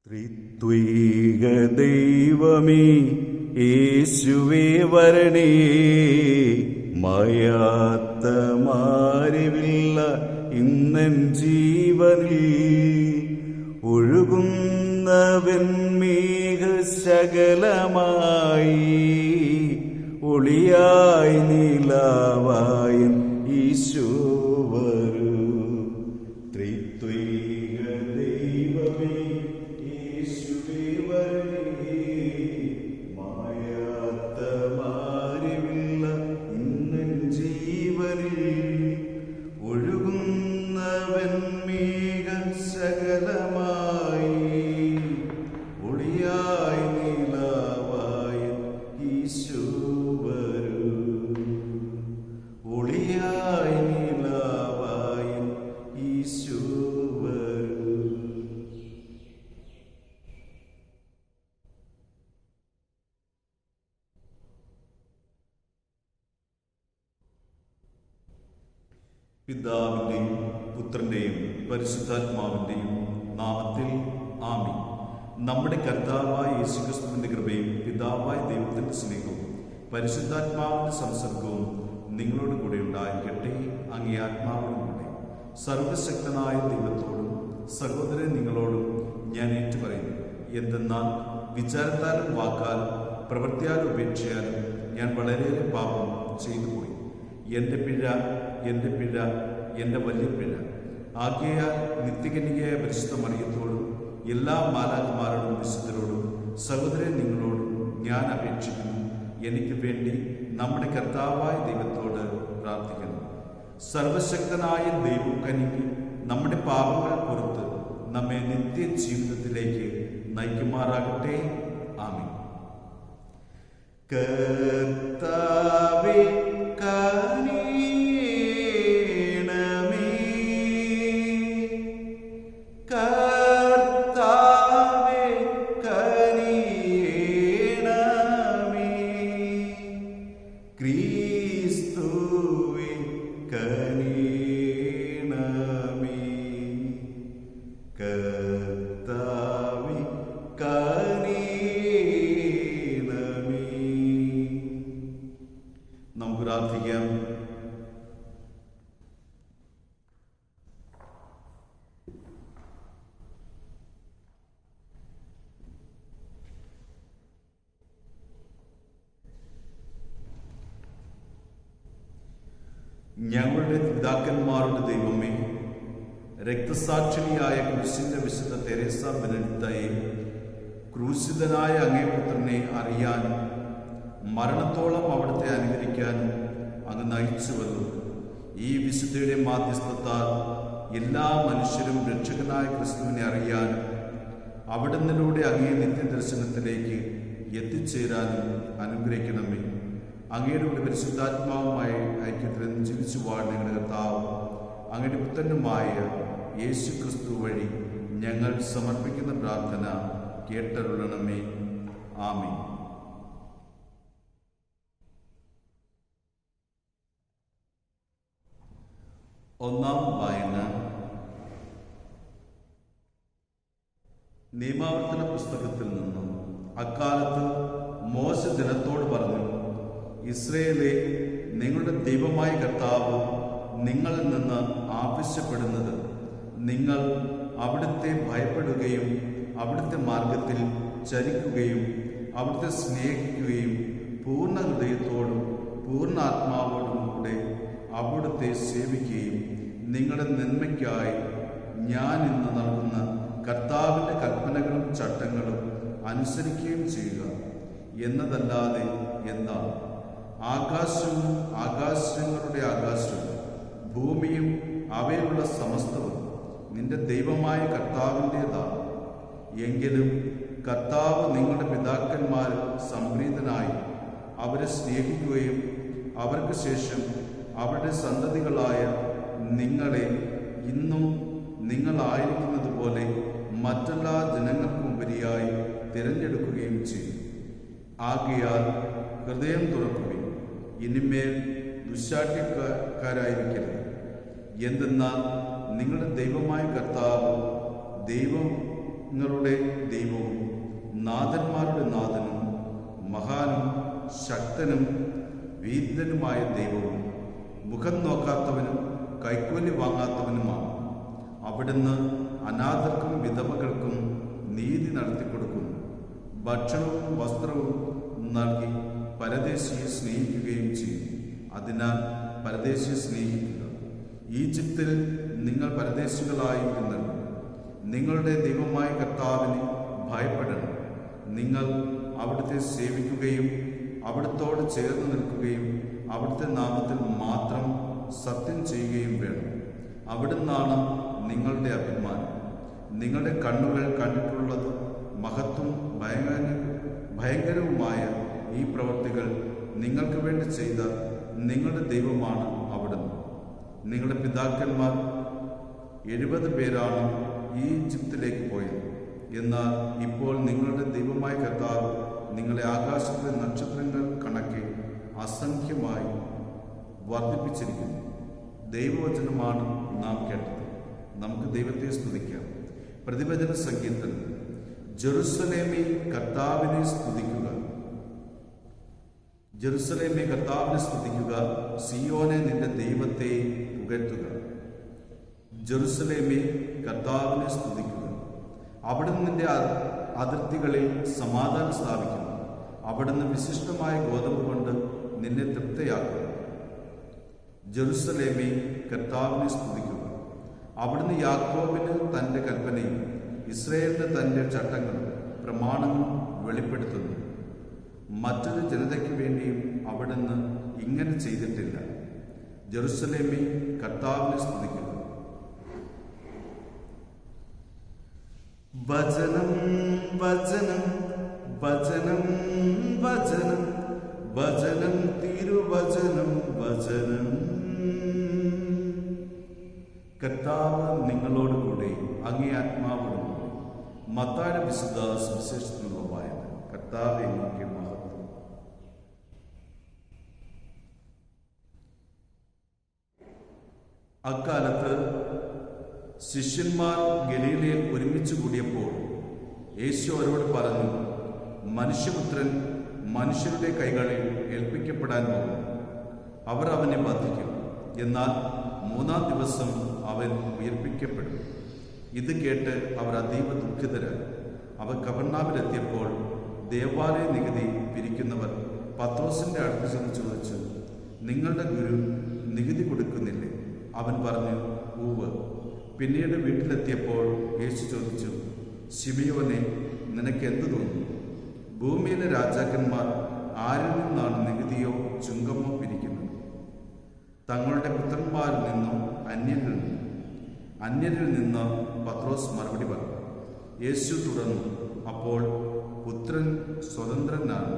ത്രിത്വൈക ദൈവമേ യേശുവേ വരണേ, മായാത്ത മാറിവില്ല ഇന്നൻ ജീവനിൽ ഒഴുകുന്ന വെൺമേഘ ശകലമായി ഒളിയായി നീലാവായൻ ഈശോ വരൂ. ത്രിത്വൈക ദൈവമേ യേശുവേ വരണേ, മായാത്ത മാറിവില്ല ഇന്നൻ ജീവനിൽ ഒഴുകുന്ന വെൺമേഘ ശകലമായി ഒളിയായി നീലാവായൻ ഈശോ വരൂ. ഒളിയായി നീലാവായൻ ഈശോ വരൂ. പിതാവിന്റെയും പുത്രന്റെയും പരിശുദ്ധാത്മാവിന്റെയും നാമത്തിൽ ആമീൻ. നമ്മുടെ കർത്താവായ യേശുക്രിസ്തുവിന്റെ കൃപയും പിതാവായ ദൈവത്തിന്റെ സ്നേഹവും പരിശുദ്ധാത്മാവിന്റെ സംസർഗവും നിങ്ങളോട് കൂടെ ഉണ്ടായിരിക്കട്ടെ. അങ്ങേ ആത്മാവിനും കൂടെ. സർവശക്തനായ ദൈവത്തോടും സഹോദരൻ നിങ്ങളോടും ഞാൻ ഏറ്റുപറയുന്നു. എന്തെന്നാൽ വിചാരത്താലും വാക്കാലും പ്രവൃത്തിയാലും ഉപേക്ഷയാലും ഞാൻ വളരെയേറെ പാപം ചെയ്തു പോയി. എൻ്റെ പിഴ, എൻ്റെ പിഴ, എൻ്റെ വലിയ പിഴ. ആകയാൽ നിത്യകന്യകയായ പരിശുദ്ധ മറിയത്തോടും എല്ലാ മാലാഖമാരോടും വിശുദ്ധരോടും സഹോദരൻ നിങ്ങളോടും ഞാൻ അപേക്ഷിക്കുന്നു, എനിക്ക് വേണ്ടി നമ്മുടെ കർത്താവായ ദൈവത്തോട് പ്രാർത്ഥിക്കുന്നു. സർവശക്തനായ ദൈവം കനിഞ്ഞ് നമ്മുടെ പാപങ്ങൾ പുറത്ത് നമ്മെ നിത്യ ജീവിതത്തിലേക്ക് നയിക്കുമാറാകട്ടെ. ആമീൻ. കർത്താവേ കനിയണമേ, കർത്താവേ കനിയണമേ, ക്രിസ്തുവേ കനിയണമേ, കർത്താവേ കനിയണമേ. നമുക്ക് പ്രാർത്ഥിക്കാം. ഞങ്ങളുടെ പിതാക്കന്മാരുടെ ദൈവമേ, രക്തസാക്ഷിണിയായ ക്രൂശിന്റെ വിശുദ്ധ തെരേസ ബെനഡിക്തയെ, ക്രൂശിതനായ അങ്ങേ പുത്രനെ അറിയാനും മരണത്തോളം അവിടുത്തെ അനുകരിക്കാനും അങ്ങ് നയിച്ചുവല്ലോ. ഈ വിശുദ്ധയുടെ മാധ്യസ്ഥത്താൽ എല്ലാ മനുഷ്യരും രക്ഷകനായ ക്രിസ്തുവിനെ അറിയാനും അവിടുന്നിലൂടെ അങ്ങേ നിത്യദർശനത്തിലേക്ക് എത്തിച്ചേരാനും അനുഗ്രഹിക്കണമേ. അങ്ങയുടെ പരിശുദ്ധാത്മാവുമായി ഐക്യത്തിൽ ജീവിച്ചു വാഴുന്ന ഞങ്ങളുടെ കർത്താവ് അങ്ങയുടെ പുത്രനുമായ യേശു ക്രിസ്തു വഴി ഞങ്ങൾ സമർപ്പിക്കുന്ന പ്രാർത്ഥന കേട്ടരുളണമേ. ആമീൻ. ഒന്നാം വായന. നിയമാവർത്തന പുസ്തകത്തിൽ നിന്നും. അക്കാലത്ത് മോശ ജനത്തോട് പറഞ്ഞു, ഇസ്രയേലേ, നിങ്ങളുടെ ദൈവമായ കർത്താവ് നിങ്ങളിൽ നിന്ന് ആവശ്യപ്പെടുന്നത് നിങ്ങൾ അവിടുത്തെ ഭയപ്പെടുകയും അവിടുത്തെ മാർഗത്തിൽ ചരിക്കുകയും അവിടുത്തെ സ്നേഹിക്കുകയും പൂർണ്ണ ഹൃദയത്തോടും പൂർണ്ണ ആത്മാവോടും കൂടെ അവിടുത്തെ സേവിക്കുകയും നിങ്ങളുടെ നന്മയ്ക്കായി ഞാൻ ഇന്ന് നൽകുന്ന കർത്താവിൻ്റെ കൽപ്പനകളും ചട്ടങ്ങളും അനുസരിക്കുകയും ചെയ്യുക എന്നതല്ലാതെ എന്താണ്? ആകാശവും ആകാശങ്ങളുടെ ആകാശവും ഭൂമിയും അവയിലുള്ള സമസ്തവും നിന്റെ ദൈവമായ കർത്താവിൻ്റെതാണ്. എങ്കിലും കർത്താവ് നിങ്ങളുടെ പിതാക്കന്മാരിൽ സംപ്രീതനായി അവരെ സ്നേഹിക്കുകയും അവർക്ക് ശേഷം അവരുടെ സന്തതികളായ നിങ്ങളെ ഇന്നും നിങ്ങളായിരിക്കുന്നത് പോലെ മറ്റെല്ലാ ജനങ്ങൾക്കുപരിയായി തിരഞ്ഞെടുക്കുകയും ചെയ്യും. ആകയാൽ ഹൃദയം തുറക്കുകയും ഇനിമേൽ ദുശ്ശാഠ്യക്കാരായിരിക്കരുത്. എന്തെന്നാൽ നിങ്ങളുടെ ദൈവമായ കർത്താവ് ദൈവം നിങ്ങളുടെ ദൈവവും നാഥന്മാരുടെ നാഥനും മഹാനും ശക്തനും വീരനുമായ ദൈവവും മുഖം നോക്കാത്തവനും കൈക്കൂലി വാങ്ങാത്തവനുമാണ്. അവിടുന്ന് അനാഥർക്കും വിധവകൾക്കും നീതി നടത്തിക്കൊടുക്കുന്നു. ഭക്ഷണവും വസ്ത്രവും നൽകി പരദേശിയെ സ്നേഹിക്കുകയും ചെയ്യും. അതിനാൽ പരദേശിയെ സ്നേഹിക്കുക. ഈജിപ്തിൽ നിങ്ങൾ പരദേശികളായിരുന്നല്ലോ. നിങ്ങളുടെ ദൈവമായ കർത്താവിനെ ഭയപ്പെടണം. നിങ്ങൾ അവിടുത്തെ സേവിക്കുകയും അവിടുത്തോട് ചേർന്ന് നിൽക്കുകയും അവിടുത്തെ നാമത്തിൽ മാത്രം സത്യം ചെയ്യുകയും വേണം. അവിടുന്നാണ് നിങ്ങളുടെ അഭിമാനം. നിങ്ങളുടെ കണ്ണുകൾ കണ്ടിട്ടുള്ളത് മഹത്വം ഭയങ്കരവുമായ ഈ പ്രവൃത്തികൾ നിങ്ങൾക്ക് വേണ്ടി ചെയ്ത നിങ്ങളുടെ ദൈവമാണ് അവിടുന്ന്. നിങ്ങളുടെ പിതാക്കന്മാർ 70 പേരാണ് ഈജിപ്തിലേക്ക് പോയത്. എന്നാൽ ഇപ്പോൾ നിങ്ങളുടെ ദൈവമായ കർത്താവ് നിങ്ങളെ ആകാശത്തിലെ നക്ഷത്രങ്ങൾ കണക്കെ അസംഖ്യമായി വർദ്ധിപ്പിച്ചിരിക്കുന്നു. ദൈവവചനമാണ് നാം കേട്ടത്. നമുക്ക് ദൈവത്തെ സ്തുതിക്കാം. പ്രതിവചന സംഗീതത്തിൽ ജെറുസലേമേ കർത്താവിനെ സ്തുതിക്കുക, ജെറുസലേമേ കർത്താവിനെ സ്തുതിക്കുക, സിയോനെ നിന്റെ ദൈവത്തെ പുകഴ്ത്തുക. ജെറുസലേമേ കർത്താവിനെ സ്തുതിക്കുക. അവിടുന്ന് നിന്റെ അതിർത്തികളിൽ സമാധാനം സ്ഥാപിക്കുന്നു. അവിടുന്ന് വിശിഷ്ടമായ ഗോതമ്പ് കൊണ്ട് നിന്നെ തൃപ്തയാക്കുന്നു. ജെറുസലേമേ കർത്താവിനെ സ്തുതിക്കുക. അവിടുന്ന് യാക്കോബിന് തൻ്റെ കൽപ്പനയും ഇസ്രായേലിന് തൻ്റെ ചട്ടങ്ങളും പ്രമാണങ്ങളും വെളിപ്പെടുത്തുന്നു. മറ്റൊരു ജനതയ്ക്ക് വേണ്ടിയും അവിടുന്ന് ഇങ്ങനെ ചെയ്തിട്ടില്ല. ജെറുസലേമേ കർത്താവിനെ സ്തുതിക്കുക. വചനം വചനം വചനം വചനം വചനം തിരുവചനം വചനം. കർത്താവ് നിങ്ങളോട് കൂടെ, അങ്ങേ ആത്മാവോടും കൂടെ. മത്തായിയുടെ വിശുദ്ധ സുവിശേഷത്തിലുള്ള വായന. കർത്താവേ അങ്ങേക്ക് മഹത്വം. അക്കാലത്ത് ശിഷ്യന്മാർ ഗലീലയിൽ ഒരുമിച്ച് കൂടിയപ്പോൾ യേശു അവരോട് പറഞ്ഞു, മനുഷ്യപുത്രൻ മനുഷ്യരുടെ കൈകളിൽ ഏൽപ്പിക്കപ്പെടാൻ പോകും. അവർ അവനെ വധിക്കും. എന്നാൽ 3-ാം ദിവസം അവൻ ഉയർപ്പിക്കപ്പെടും. ഇത് കേട്ട് അവർ അതീവ ദുഃഖിതരായി. അവർ കഫർന്നഹൂമിലെത്തിയപ്പോൾ ദേവാലയ നികുതി പിരിക്കുന്നവർ പത്രോസിന്റെ അടുത്ത് ചെന്ന് ചോദിച്ചു, നിങ്ങളുടെ ഗുരു നികുതി കൊടുക്കുന്നില്ലേ? അവൻ പറഞ്ഞു, ഉവ്വ്. പിന്നീട് വീട്ടിലെത്തിയപ്പോൾ യേശു ചോദിച്ചു, ശിമയോനെ, നിനക്ക് എന്ത് തോന്നുന്നു? ഭൂമിയിലെ രാജാക്കന്മാർ ആരിൽ നിന്നാണ് നികുതിയോ ചുങ്കമോ പിരിക്കുന്നത്? തങ്ങളുടെ പുത്രന്മാരിൽ നിന്നോ അന്യരിൽ നിന്ന്? പത്രോസ് മറുപടി പറഞ്ഞു. യേശു തുടർന്നു, അപ്പോൾ പുത്രൻ സ്വതന്ത്രനാണ്.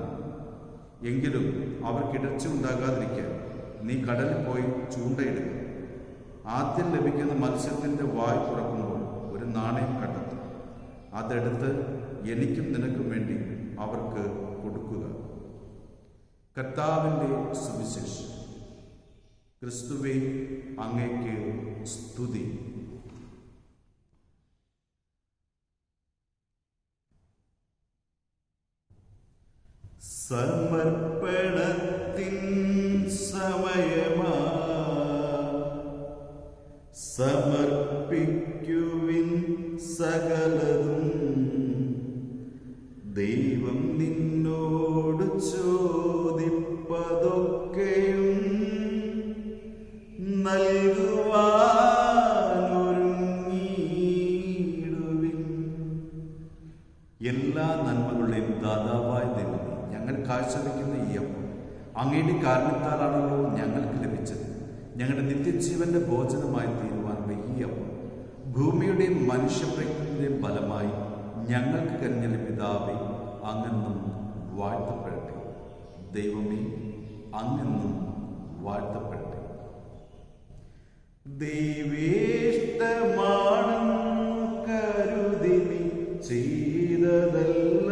എങ്കിലും അവർക്ക് ഇടർച്ച ഉണ്ടാകാതിരിക്കാൻ നീ കടലിൽ പോയി ചൂണ്ടയിടുക. ആദ്യം ലഭിക്കുന്ന മത്സ്യത്തിൻ്റെ വായ് തുറക്കുമ്പോൾ ഒരു നാണയം കണ്ടെത്തും. അതെടുത്ത് എനിക്കും നിനക്കും വേണ്ടി അവർക്ക് കൊടുക്കുക. കർത്താവിൻ്റെ സുവിശേഷം. ക്രിസ്തുവേ, അങ്ങേക്ക് സ്തുതി. സമർപ്പണത്തിൻ സമയമാ, സമർപ്പിക്കുവിൻ സകലതും. ദൈവം നിന്നോട് ചോദിപ്പതൊക്കെയും നൽകുവാനൊരുങ്ങിയിടുവിൻ. എല്ലാ നന്മകളുടെയും ദാതാവായ ദൈവമേ, ഞങ്ങൾ കാഴ്ചവെക്കുന്ന ഈ അപ്പം അങ്ങയുടെ കാരണത്താലാണല്ലോ ഞങ്ങൾക്ക് ലഭിച്ചത്. ഞങ്ങളുടെ നിത്യജീവന്റെ ഭോജനമായി തീരുവാനുള്ള ഈ അപ്പം ഭൂമിയുടെയും മനുഷ്യപ്രയത്നത്തിന്റെയും ഫലമായി ഞങ്ങൾക്ക് കനിഞ്ഞ പിതാവേ, അങ്ങെന്നും വാഴ്ത്തപ്പെടട്ടെ. ദൈവമേ, അങ്ങെന്നും വാഴ്ത്തപ്പെടട്ടെ. ദൈവേഷ്ടമാണെന്നു കരുതി നീ ചെയ്തതല്ല,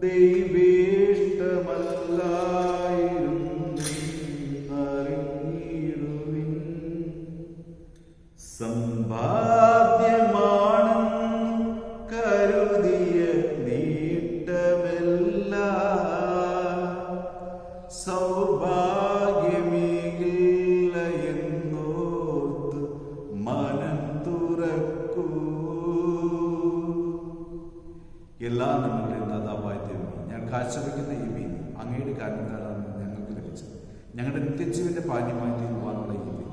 ദൈവേഷ്ടമല്ലായിരുന്നറിഞ്ഞിടുവിൻ. സമ്പാദ്യമാണ് കാഴ്ചവെക്കുന്ന ഈ വീഞ്ഞ് അങ്ങയുടെ കാരണത്താലാണ് ഞങ്ങൾക്ക് ലഭിച്ചത്. ഞങ്ങളുടെ നിത്യജീവന്റെ പാനീയമായി തീരുവാനുള്ള ഈ വീഞ്ഞ്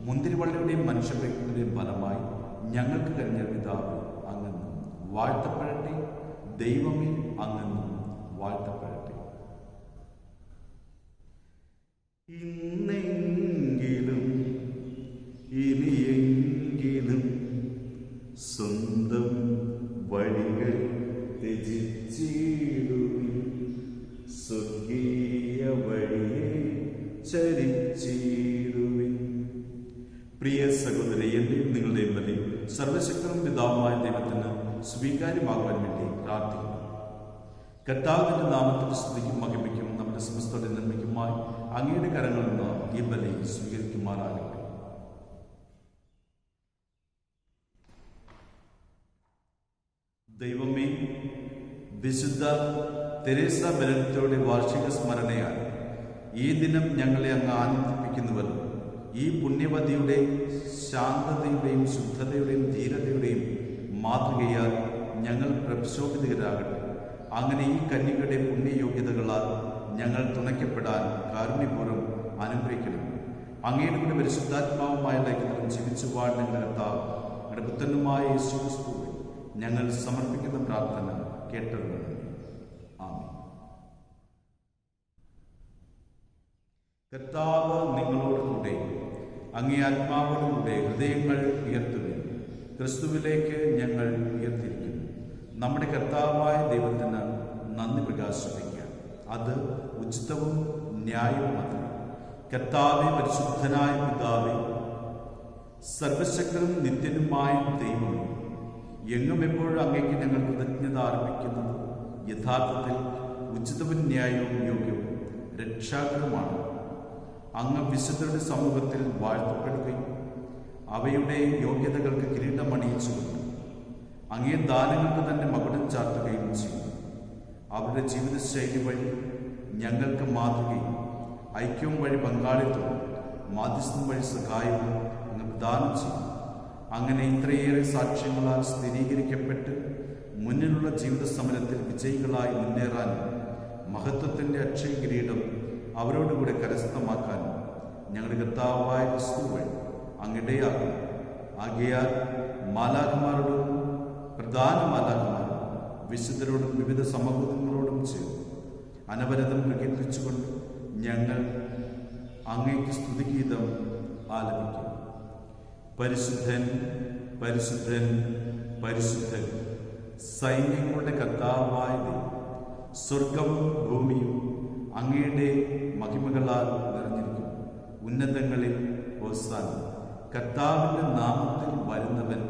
മുന്തിരിവള്ളിയുടെയും മനുഷ്യപ്രയത്നത്തിന്റെയും ഫലമായി ഞങ്ങൾക്ക് കഴിഞ്ഞ പിതാവ് അങ്ങെന്നും വാഴ്ത്തപ്പെടട്ടെ. ദൈവമേ അങ്ങെന്നും വാഴ്ത്തപ്പെടട്ടെ. ഇന്നെങ്കിലും ഇനിയെങ്കിലും സ്വന്തം വഴികൾ ത്യജിച്ചിടുവിൻ, സ്വർഗീയ വഴിയെ ചരിച്ചിടുവിൻ. പ്രിയ സഹോദരി, എന്റെയും നിങ്ങളുടെയും ബലി സർവശക്തനും പിതാവുമായ ദൈവത്തിന് സ്വീകാര്യമാകുവാൻ വേണ്ടി പ്രാർത്ഥിക്കുന്നു. കർത്താവിന്റെ നാമത്തിന്റെ സ്തുതിക്കും മഹിമയ്ക്കും നമ്മുടെ സമസ്തയുടെ നന്മയ്ക്കുമായി അങ്ങയുടെ കരങ്ങളിൽ നിന്ന് ഈ ബലി സ്വീകരിക്കുമാറാകട്ടെ. ദൈവമേ, വിശുദ്ധ തെരേസ ബെനഡിക്ടോയുടെ വാർഷിക സ്മരണയാൽ ഈ ദിനം ഞങ്ങളെ അങ്ങ് ആനന്ദിപ്പിക്കുന്നുവല്ലോ. ഈ പുണ്യവതിയുടെ ശാന്തതയുടെയും ശുദ്ധതയുടെയും ധീരതയുടെയും മാതൃകയാൽ ഞങ്ങൾ പ്രക്ഷോഭിതരാകട്ടെ. അങ്ങനെ ഈ കന്യകയുടെ പുണ്യയോഗ്യതകളാൽ ഞങ്ങൾ തുണയ്ക്കപ്പെടാൻ കാരുണ്യപൂർവ്വം അനുഗ്രഹിക്കണം. അങ്ങയുടെ കൂടെ പരിശുദ്ധാത്മാവുമായ ലൈക്യത്തിലും ജീവിച്ചു വാഴുന്ന കർത്താവ് ഞങ്ങളുടെ പുത്രനുമായ യേശു ക്രിസ്തുവേ ഞങ്ങൾ സമർപ്പിക്കുന്ന പ്രാർത്ഥന കേട്ടറിയണം. ആമേൻ. കർത്താവ് നിങ്ങളോട് കൂടെ, അങ്ങേ ആത്മാവോടുകൂടെ ഹൃദയങ്ങൾ ഉയർത്തുവിൻ. ക്രിസ്തുവിലേക്ക് ഞങ്ങൾ ഉയർത്തിയിരിക്കുന്നു. നമ്മുടെ കർത്താവായ ദൈവത്തിന് നന്ദി പ്രകാശിപ്പിക്കുക. അത് ഉചിതവും ന്യായവുമാണ്. കർത്താവേ, പരിശുദ്ധനായ പിതാവേ, സർവശക്തനും നിത്യനുമായ ദൈവമേ, എങ്ങും എപ്പോഴും അങ്ങേക്ക് ഞങ്ങൾ കൃതജ്ഞത അർപ്പിക്കുന്നത് യഥാർത്ഥത്തിൽ ഉചിതവും ന്യായവും യോഗ്യവും രക്ഷാകരവുമാണ്. അങ്ങ് വിശുദ്ധരുടെ സമൂഹത്തിൽ വാഴ്ത്തപ്പെടുകയും അവയുടെ യോഗ്യതകൾക്ക് കിരീടമണിയിച്ചുകൊണ്ട് അങ്ങേ ദാനങ്ങൾക്ക് തന്നെ മകുടം ചാർത്തുകയും ചെയ്യും. അവരുടെ ജീവിതശൈലി വഴി ഞങ്ങൾക്ക് മാതൃകയും ഐക്യവും വഴി പങ്കാളിത്തവും മാധ്യസ്ഥം വഴി സഹായവും അങ്ങ് പ്രദാനം ചെയ്യും. അങ്ങനെ ഇത്രയേറെ സാക്ഷ്യങ്ങളാൽ സ്ഥിരീകരിക്കപ്പെട്ട് മുന്നിലുള്ള ജീവിത സമരത്തിൽ വിജയികളായി മുന്നേറാനും മഹത്വത്തിൻ്റെ അക്ഷയ കിരീടം അവരോടുകൂടെ കരസ്ഥമാക്കാനും ഞങ്ങളുടെ കർത്താവായ ക്രിസ്തു വഴി അങ്ങിടയാകും. ആകയാൽ മാലാഖമാരോടും പ്രധാന മാലാഖമാരോടും വിശുദ്ധരോടും വിവിധ സമൂഹങ്ങളോടും ചേർന്ന് അനവരതം പ്രകീർത്തിച്ചുകൊണ്ട് ഞങ്ങൾ അങ്ങേക്ക് സ്തുതിഗീതം ആലപിക്കും. പരിശുദ്ധൻ, പരിശുദ്ധൻ, പരിശുദ്ധൻ, സൈന്യങ്ങളുടെ കർത്താവായ ദൈവം, സ്വർഗവും ഭൂമിയും അങ്ങയുടെ മഹിമകളാൽ നിറഞ്ഞിരിക്കുന്നു. ഉന്നതങ്ങളിൽ ഹോസാന. കർത്താവിന്റെ നാമത്തിൽ വരുന്നവൻ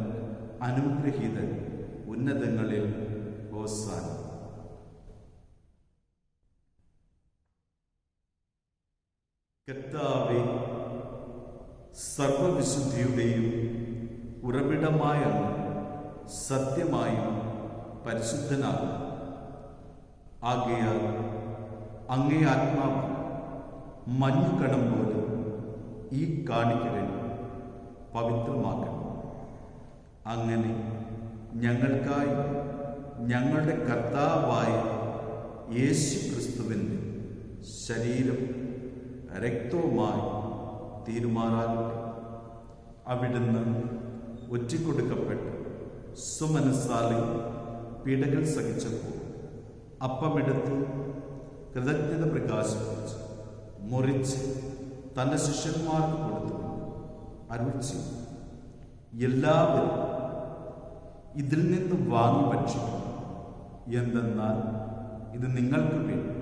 അനുഗ്രഹീതൻ. ഉന്നതങ്ങളിൽ ഹോസാന. കർത്താവേ, സർവവിശുദ്ധിയുടെയും ഉറവിടമായ സത്യമായും പരിശുദ്ധനാകും. ആകയാൽ അങ്ങേ ആത്മാവ് മഞ്ഞുകണം പോലെ ഈ കാണിക്കകൾ പവിത്രമാക്കണം. അങ്ങനെ ഞങ്ങൾക്കായി ഞങ്ങളുടെ കർത്താവായ യേശു ക്രിസ്തുവിൻ്റെ ശരീരം രക്തവുമായി തീരുമാറാകട്ടെ. അവിടുന്ന് ഒറ്റിക്കൊടുക്കപ്പെട്ട് സുമനസ്സാലെ പീഡകൾ സഹിച്ചപ്പോൾ അപ്പമെടുത്ത് കൃതജ്ഞത പ്രകാശിപ്പിച്ച് മുറിച്ച് തൻ്റെ ശിഷ്യന്മാർക്ക് കൊടുത്തു അരുളിച്ചു, എല്ലാവരും ഇതിൽ നിന്ന് വാങ്ങി ഭക്ഷിക്കും. എന്തെന്നാൽ ഇത് നിങ്ങൾക്ക് വേണ്ടി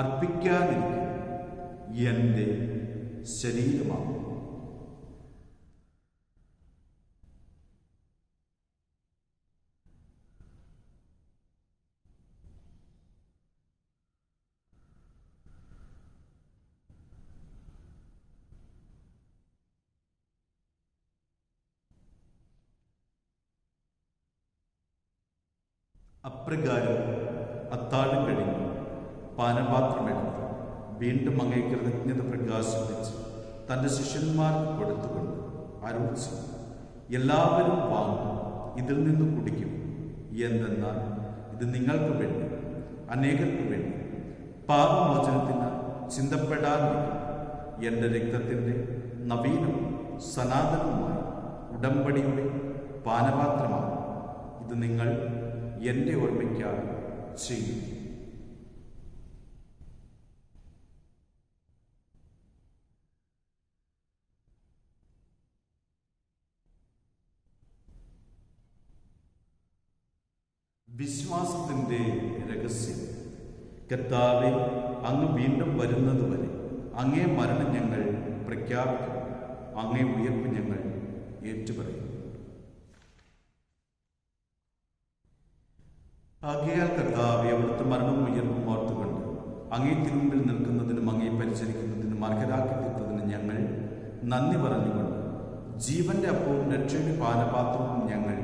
അർപ്പിക്കാനിരിക്കും എൻ്റെ ശരീരമാകും. അപ്രകാരം അത്താഴം കഴിഞ്ഞ് പാനപാത്രമെടുത്ത് വീണ്ടും അങ്ങേ കൃതജ്ഞത പ്രകാശിപ്പിച്ച് തൻ്റെ ശിഷ്യന്മാർക്ക് കൊടുത്തുകൊണ്ട് അരുളിച്ചു, എല്ലാവരും വാങ്ങും, ഇതിൽ നിന്ന് കുടിക്കും. എന്തെന്നാൽ ഇത് നിങ്ങൾക്ക് വേണ്ടി അനേകർക്ക് വേണ്ടി പാപമോചനത്തിന് ചിന്തപ്പെടാതിരിക്കും എൻ്റെ രക്തത്തിൻ്റെ നവീനവും സനാതനവുമായ ഉടമ്പടിയുടെ പാനപാത്രമാണ്. ഇത് നിങ്ങൾ എൻ്റെ ഓർമ്മയ്ക്കായി ചെയ്യും. വിശ്വാസത്തിൻ്റെ രഹസ്യം. കർത്താവേ, അങ്ങ് വീണ്ടും വരുന്നതുവരെ അങ്ങേ മരണം ഞങ്ങൾ പ്രഖ്യാപിക്കും, അങ്ങേ ഉയർപ്പ് ഞങ്ങൾ ഏറ്റുപറയും. ആകയാൽ കർത്താവേ, അവിടുത്തെ മരണവും ഉയർപ്പും ഓർത്തുകൊണ്ട് അങ്ങേ തിരുമുമ്പിൽ നിൽക്കുന്നതിനും അങ്ങേ പരിചരിക്കുന്നതിനും അർഹരാക്കി തീർത്തതിന് ഞങ്ങൾ നന്ദി പറഞ്ഞുകൊണ്ട് ജീവന്റെ അപ്പവും രക്ഷയുടെ പാനപാത്രവും ഞങ്ങൾ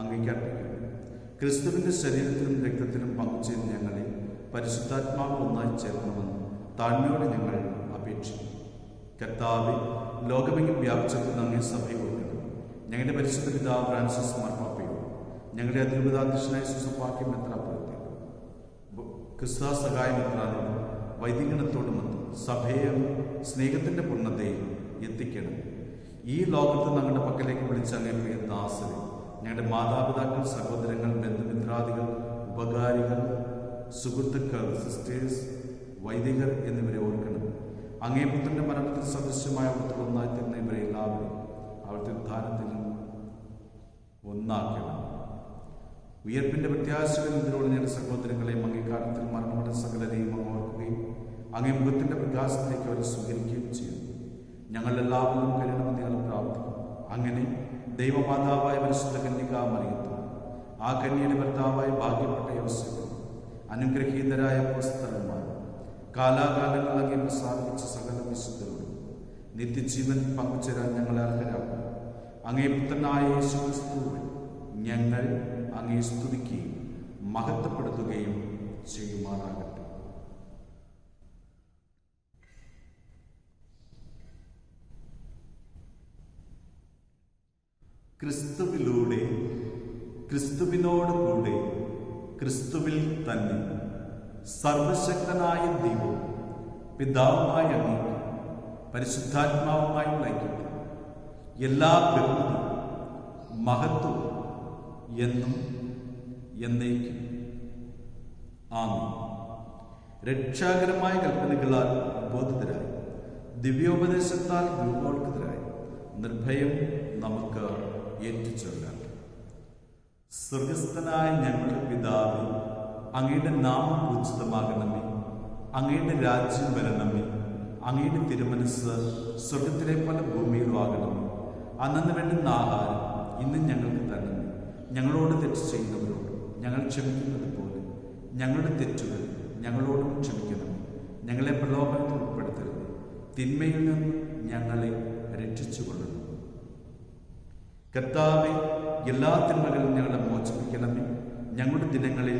അങ്ങേക്ക് അർപ്പിക്കുന്നു. ക്രിസ്തുവിന്റെ ശരീരത്തിലും രക്തത്തിലും പങ്കുചേർന്ന് ഞങ്ങളെ പരിശുദ്ധാത്മാവ് ഒന്നായി ചേർക്കണമെന്ന് താഴ്മയോടെ ഞങ്ങൾ അപേക്ഷിക്കുന്നു. കർത്താവെ, ലോകമെങ്ങും വ്യാപിച്ചെത്തുന്ന അങ്ങേ സഭയെ കൊടുക്കുന്നു. ഞങ്ങളുടെ പരിശുദ്ധ പിതാവ് ഫ്രാൻസിസ് മാർപ്പാപ്പയോട്, ഞങ്ങളുടെ അതിരൂപതാധ്യക്ഷനായ സുസപ്പാക്യം മെത്രാപ്പൊലീത്തയോട്, ക്രിസ്തു സഹായ മെത്രാനോടും വൈദികണത്തോടുമൊത്ത് സഭയെ സ്നേഹത്തിന്റെ പൂർണ്ണതയിൽ എത്തിക്കണം. ഈ ലോകത്ത് ഞങ്ങളുടെ പക്കലേക്ക് വിളിച്ച അങ്ങേ പ്രിയ ദാസരെ, ഞങ്ങളുടെ മാതാപിതാക്കൾ, സഹോദരങ്ങൾ, ബന്ധുമിത്രാദികൾ, ഉപകാരികൾ, സുഹൃത്തുക്കൾ, സിസ്റ്റേഴ്സ്, വൈദികർ എന്നിവരെ ഓർക്കണം. അങ്ങേ പുത്രന്റെ മരണത്തിൽ സദൃശ്യമായ അവിടുത്തെ ഒന്നായി തീർന്ന ഇവരെ എല്ലാവരും അവിടുത്തെ ഉദ്ധാനത്തിൽ ഒന്നാക്കണം. ഉയർപ്പിന്റെ പ്രത്യാശകൾ ഇതിലൂടെ ഞങ്ങളുടെ സഹോദരങ്ങളെയും അങ്ങേക്കാലത്തിൽ മരണമട സകലരെയും അങ്ങ് ഓർക്കുകയും അങ്ങേ മുഖത്തിന്റെ പ്രകാശത്തിലേക്ക് അവരെ സ്വീകരിക്കുകയും ചെയ്യുന്നു. ഞങ്ങളെല്ലാവരും കരുണമെന്ന് ഞങ്ങൾ പ്രാർത്ഥിക്കും. അങ്ങനെ ദൈവമാതാവായ പരിശുദ്ധ കന്യകാ മറിയത്തും ആ കന്യയുടെ ഭർത്താവായ ഭാഗ്യപ്പെട്ട യോസേഫും അനുഗ്രഹീതരായ അപ്പോസ്തലന്മാരും കാലാകാലങ്ങൾ അങ്ങേ പ്രസാദിപ്പിച്ച സകല വിശുദ്ധരോടും നിത്യജീവൻ പങ്കുചേരാൻ ഞങ്ങളെ അർഹരാക്കും. അങ്ങേ പുത്രനായ യേശു ക്രിസ്തുവിൽ ഞങ്ങൾ അങ്ങേ സ്തുതിക്കുകയും മഹത്വപ്പെടുത്തുകയും ചെയ്യുമാറാകട്ടെ. ക്രിസ്തുവിലൂടെ, ക്രിസ്തുവിനോട് കൂടെ, ക്രിസ്തുവിൽ തന്നെ സർവശക്തനായ ദൈവവും പിതാവുമായ അങ്ങേക്ക് പരിശുദ്ധാത്മാവുമായുള്ള ഐക്യത്തിൽ എല്ലാ ബഹുമതിയും മഹത്വവും എന്നും എന്നേക്കും ആമേൻ. രക്ഷാകരമായ കൽപ്പനകളാൽ ബോധിതരായി, ദിവ്യോപദേശത്താൽ രൂപോത്കൃതരായി നിർഭയം നമുക്ക് ഏറ്റുചൊല്ലാം. സ്വർഗസ്ഥനായ ഞങ്ങളുടെ പിതാവേ, അങ്ങയുടെ നാമം പൂജിതമാകണമേ. അങ്ങയുടെ രാജ്യം വരണമേ. അങ്ങയുടെ തിരുമനസ് സ്വർഗത്തിലെ പോലെ ഭൂമിയിലും ആകണമേ. അന്നു വേണ്ടുന്ന ആഹാരം ഇന്ന് ഞങ്ങൾക്ക് തരണമേ. ഞങ്ങളോട് തെറ്റ് ചെയ്യുന്നവരോട് ഞങ്ങൾ ക്ഷമിക്കുന്നത് പോലെ ഞങ്ങളുടെ തെറ്റുകൾ ഞങ്ങളോടും ക്ഷമിക്കണമേ. ഞങ്ങളെ പ്രലോഭനത്തിൽ ഉൾപ്പെടുത്തരുത്, തിന്മയിൽ നിന്ന് ഞങ്ങളെ രക്ഷിച്ചുകൊള്ളണം. കർത്താവെ, എല്ലാ തിന്മകളും ഞങ്ങളെ മോചിപ്പിക്കണമേ. ഞങ്ങളുടെ ദിനങ്ങളിൽ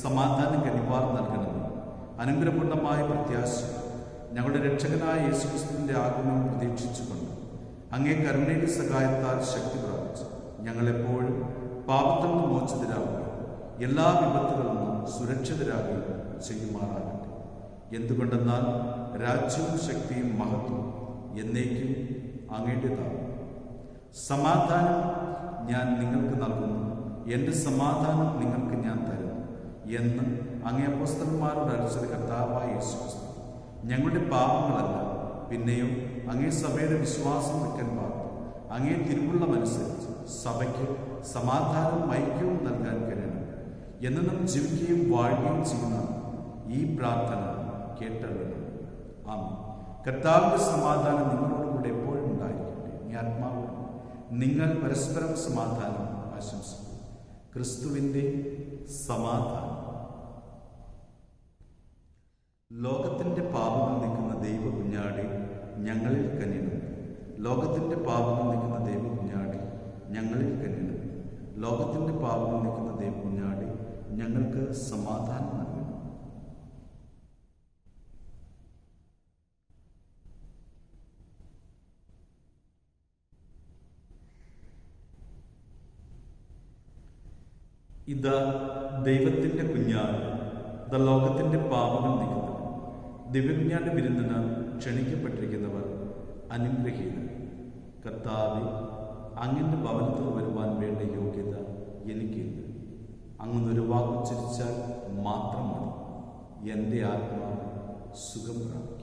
സമാധാനം കനിവാർ നൽകണമേ. അനുഗ്രഹപൂർണമായ പ്രത്യാശ ഞങ്ങളുടെ രക്ഷകനായ യേശുക്രിസ്തുവിന്റെ ആഗമനം പ്രതീക്ഷിച്ചുകൊണ്ട് അങ്ങേ കരുണയുടെ സഹായത്താൽ ശക്തി പ്രാപിച്ച് ഞങ്ങളെപ്പോഴും പാപത്തിൽ നിന്ന് മോചിതരാകുകയും എല്ലാ വിപത്തുകളിൽ നിന്നും സുരക്ഷിതരാകുകയും ചെയ്യുമാറാകട്ടെ. എന്തുകൊണ്ടെന്നാൽ രാജ്യവും ശക്തിയും മഹത്വവും എന്നേക്കും അങ്ങയുടേതാണ്. സമാധാനം ഞാൻ നിങ്ങൾക്ക് നൽകുന്നു, എൻ്റെ സമാധാനം നിങ്ങൾക്ക് ഞാൻ തരുന്നു എന്ന് അങ്ങേ അപ്പോസ്തലന്മാരോട് അരുളിച്ചത് കർത്താവായ യേശുക്രിസ്തു ഞങ്ങളുടെ പാപങ്ങളല്ല, പിന്നെയോ അങ്ങേ സഭയുടെ വിശ്വാസം വെക്കാൻ പാർത്തു അങ്ങേ തിരുവുള്ളമനുസരിച്ച് സഭയ്ക്ക് സമാധാനവും ഐക്യവും നൽകാൻ കഴിയണം. എന്നും ജീവിക്കുകയും വാഴുകയും ചെയ്യുന്ന ഈ പ്രാർത്ഥന കേട്ടറിയണം. ആമേൻ. കർത്താവിന്റെ സമാധാനം നിങ്ങളോടുകൂടെ എപ്പോഴും ഉണ്ടായിരിക്കട്ടെ. ഈ ആത്മാവ് നിങ്ങൾ പരസ്പരം സമാധാനം ആശംസിക്കും. ക്രിസ്തുവിന്റെ സമാധാനം. ലോകത്തിന്റെ പാപങ്ങൾ നീക്കുന്ന ദൈവ കുഞ്ഞാടി ഞങ്ങളിൽ കനിയണം. ലോകത്തിന്റെ പാപങ്ങൾ നീക്കുന്ന ദൈവ കുഞ്ഞാടി ഞങ്ങളിൽ കനിയണം. ലോകത്തിന്റെ പാപങ്ങൾ നീക്കുന്ന ദൈവ കുഞ്ഞാടി ഞങ്ങൾക്ക് സമാധാനം നൽകണം. ഇതാ ദൈവത്തിന്റെ കുഞ്ഞാട്, ലോകത്തിന്റെ പാപങ്ങൾ നീക്കുന്നത്. ദിവ്യജ്ഞാന്റെ വിരുന്നിന് ക്ഷണിക്കപ്പെട്ടിരിക്കുന്നവർ അനുഗ്രഹീതർ. കർത്താവേ, അങ്ങന്റെ ഭവനത്തിൽ വരുവാൻ വേണ്ട യോഗ്യത എനിക്കില്ല. അങ്ങനൊരു വാക്കുച്ചരിച്ചാൽ മാത്രം മതി, എൻ്റെ ആത്മാവ് സുഖം പ്രാപിക്കും.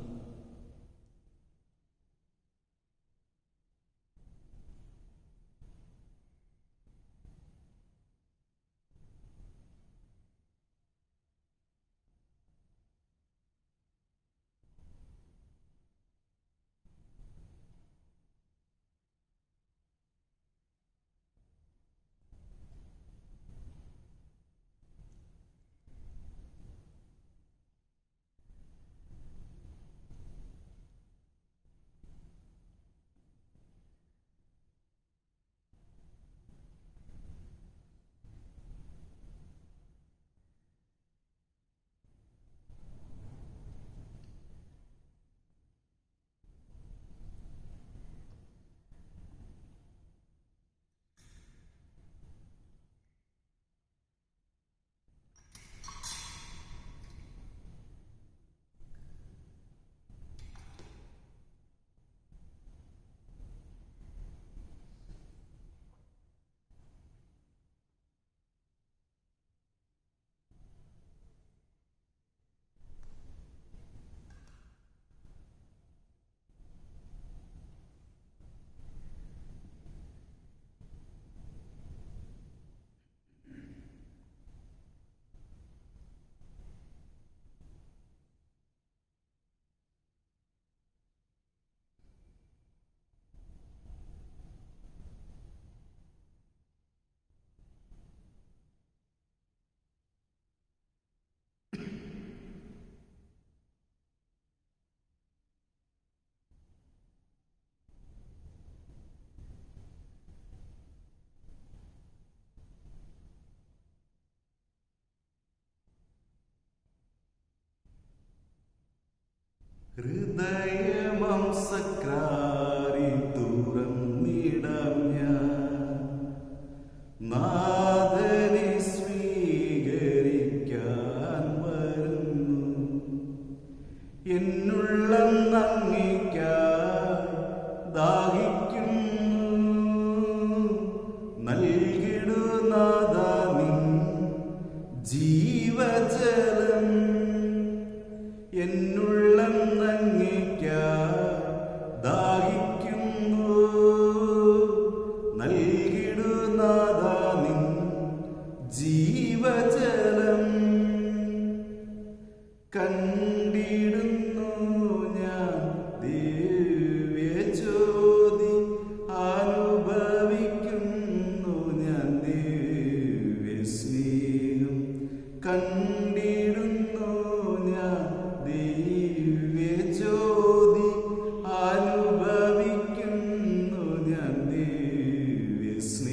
ഹൃദയമംസക്രാരി തുറന്നിടാം ഞാൻ, നാഥനെ സ്വീകരിക്കാൻ വരുന്നു. എന്നുള്ളം അങ്ങേയ്ക്കായി ദാഹിക്കുന്നു. നൽകിടു നാഥാ നിൻ ജീവജലം. എന്നുള്ളം അങ്ങേയ്ക്കായി ദാഹിക്കുന്നു. നൽകിടു നാഥാ നിൻ ജീവജലം. കണ്ടിടുന്നു ഞാൻ ദിവ്യജ്യോതി, അനുഭവിക്കുന്നു ഞാൻ ദിവ്യസ്നേഹം. കണ്ടിടുന്നു ഞാൻ ദിവ്യജ്യോതി, അനുഭവിക്കുന്നു ഞാൻ ദിവ്യസ്നേഹം.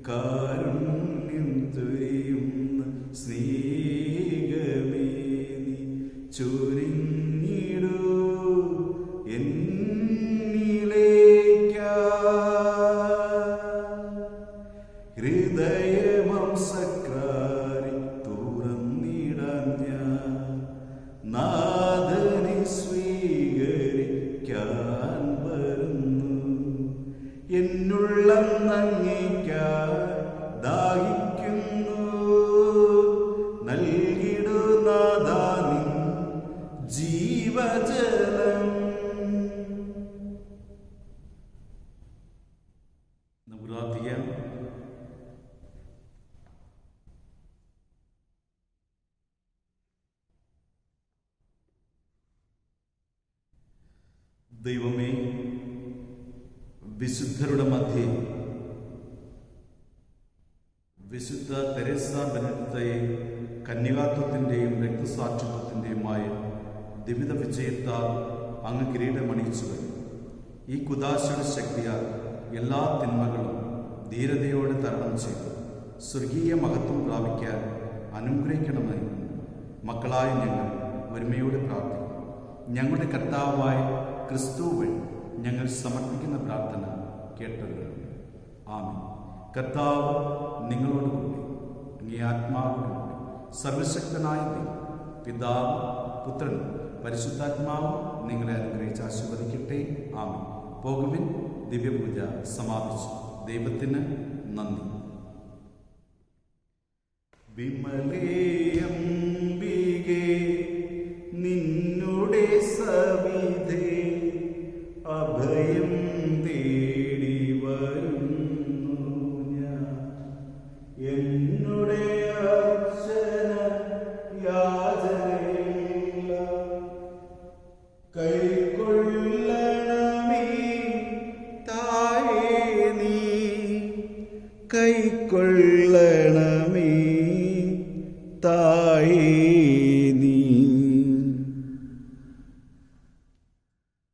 കാരുണ്യം ചൊരിയുന്ന സ്നേഹമേ നീ ചൊരിഞ്ഞിടൂ എന്നിലേക്കായി. ഹൃദയമംസക്രാരി തുറന്നിടാൻ ഞാൻ, നാഥനെ സ്വീകരിക്കാൻ വരുന്നു. എന്നുള്ളം അങ്ങേയ്ക്കായി ദാഹിക്കുന്നു. നൽകിടു നാഥാ നിൻ ജീവജലം. പ്രാർത്ഥിക്കാം. ദൈവമേ, വിശുദ്ധരുടെ മധ്യേ വിശുദ്ധ തെരേസ ബെനഡിക്തയെ കന്യകാത്വത്തിൻ്റെയും രക്തസാക്ഷിത്വത്തിൻ്റെയുമായ ദിവിധ വിജയത്താൽ അങ്ങ് കിരീടമണിയിച്ചു. ഈ കുദാശയുടെ ശക്തിയാൽ എല്ലാ തിന്മകളും ധീരതയോടെ തരണം ചെയ്ത് സ്വർഗീയ മഹത്വം പ്രാപിക്കാൻ അനുഗ്രഹിക്കണമെന്ന് മക്കളായ ഞങ്ങൾ ഒരുമയോടെ പ്രാർത്ഥിക്കും. ഞങ്ങളുടെ കർത്താവായ ക്രിസ്തു വഴി ഞങ്ങൾ സമർപ്പിക്കുന്ന പ്രാർത്ഥന കേട്ടല്ലോ. ആമേൻ. കർത്താവ് നിങ്ങളോട് കൂടി, അങ്ങേ ആത്മാവിനോട് സർവശക്തനായ ദൈവം, പിതാവ്, പുത്രൻ, പരിശുദ്ധാത്മാവ് നിങ്ങളെ അനുഗ്രഹിച്ച് ആശീർവദിക്കട്ടെ. ആമേൻ. പോകുവിൻ. ദിവ്യപൂജ സമാപിച്ചു. ദൈവത്തിന് നന്ദി. വിമലേ അംബികേ നിന്നുടെ സവിധേ അഭയം തേടി വരുന്നു ഞാൻ. എന്നുടെ അർച്ചന യാചനയില്ല കൈക്കൊള്ളണമേ തായേ നീ, കൈക്കൊള്ളണമേ തായേ